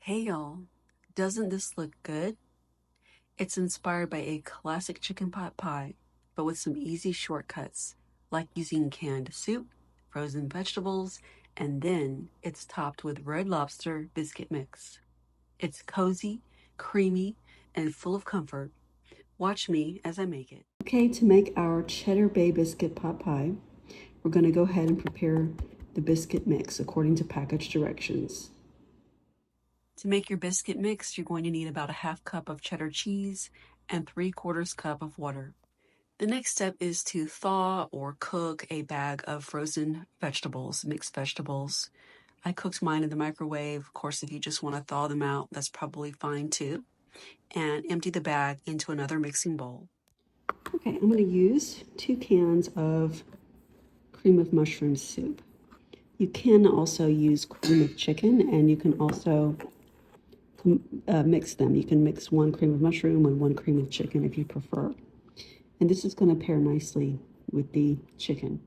Hey y'all, doesn't this look good? It's inspired by a classic chicken pot pie, but with some easy shortcuts, like using canned soup, frozen vegetables, and then it's topped with Red Lobster biscuit mix. It's cozy, creamy, and full of comfort. Watch me as I make it. Okay, to make our cheddar bay biscuit pot pie, we're going to go ahead and prepare the biscuit mix according to package directions. To make your biscuit mix, you're going to need about a half cup of cheddar cheese and 3/4 cup of water. The next step is to thaw or cook a bag of frozen vegetables, mixed vegetables. I cooked mine in the microwave. Of course, if you just want to thaw them out, that's probably fine too. And empty the bag into another mixing bowl. Okay, I'm going to use 2 cans of cream of mushroom soup. You can also use cream of chicken, and you can also mix them. You can mix 1 cream of mushroom and 1 cream of chicken if you prefer. And this is going to pair nicely with the chicken.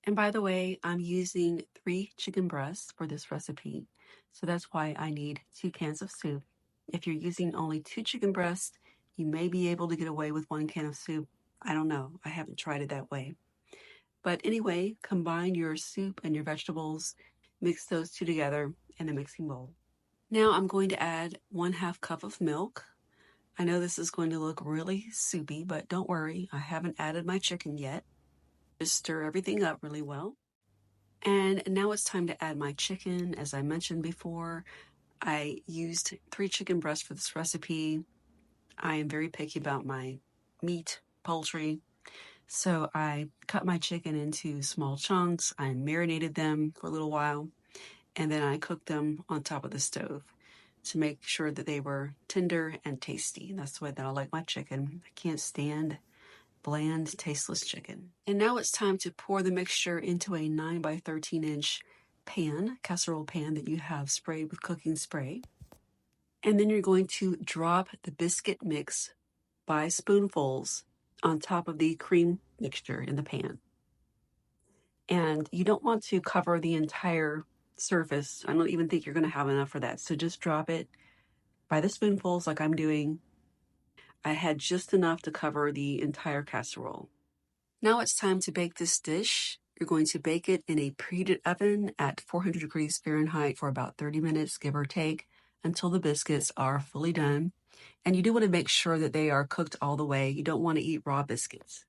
And by the way, I'm using 3 chicken breasts for this recipe. So that's why I need 2 cans of soup. If you're using only 2 chicken breasts, you may be able to get away with 1 can of soup. I don't know. I haven't tried it that way. But anyway, combine your soup and your vegetables, mix those two together in the mixing bowl. Now I'm going to add 1/2 cup of milk. I know this is going to look really soupy, but don't worry, I haven't added my chicken yet. Just stir everything up really well. And now it's time to add my chicken. As I mentioned before, I used 3 chicken breasts for this recipe. I am very picky about my meat, poultry. So I cut my chicken into small chunks. I marinated them for a little while, and then I cooked them on top of the stove to make sure that they were tender and tasty. And that's the way that I like my chicken. I can't stand bland, tasteless chicken. And now it's time to pour the mixture into a 9 by 13 inch pan, casserole pan that you have sprayed with cooking spray. And then you're going to drop the biscuit mix by spoonfuls on top of the cream mixture in the pan. And you don't want to cover the entire surface. I don't even think you're going to have enough for that. So just drop it by the spoonfuls like I'm doing. I had just enough to cover the entire casserole. Now it's time to bake this dish. You're going to bake it in a preheated oven at 400 degrees Fahrenheit for about 30 minutes, give or take, until the biscuits are fully done. And you do want to make sure that they are cooked all the way. You don't want to eat raw biscuits.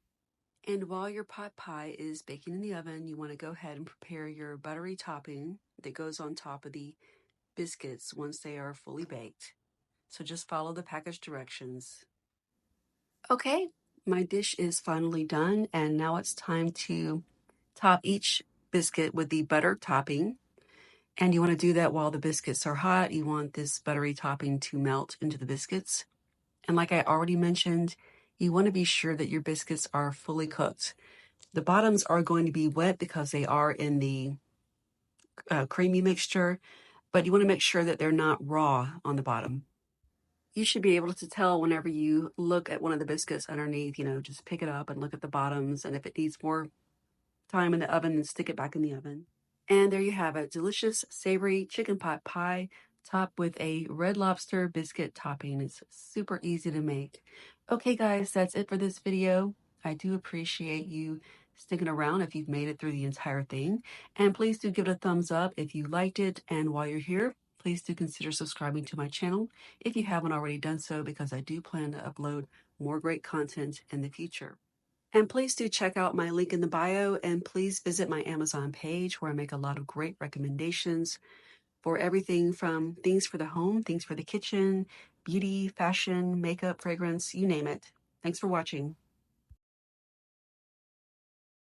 And while your pot pie is baking in the oven, you want to go ahead and prepare your buttery topping that goes on top of the biscuits once they are fully baked. So just follow the package directions. Okay, my dish is finally done, and now it's time to top each biscuit with the butter topping. And you want to do that while the biscuits are hot. You want this buttery topping to melt into the biscuits. And like I already mentioned, you want to be sure that your biscuits are fully cooked. The bottoms are going to be wet because they are in the creamy mixture, but you want to make sure that they're not raw on the bottom. You should be able to tell whenever you look at one of the biscuits underneath, just pick it up and look at the bottoms. And if it needs more time in the oven, then stick it back in the oven. And there you have it. Delicious, savory chicken pot pie topped with a Red Lobster biscuit topping. It's super easy to make. Okay, guys, that's it for this video. I do appreciate you sticking around if you've made it through the entire thing. And please do give it a thumbs up if you liked it. And while you're here, please do consider subscribing to my channel if you haven't already done so, because I do plan to upload more great content in the future. And please do check out my link in the bio, and please visit my Amazon page where I make a lot of great recommendations for everything from things for the home, things for the kitchen, beauty, fashion, makeup, fragrance, you name it. Thanks for watching.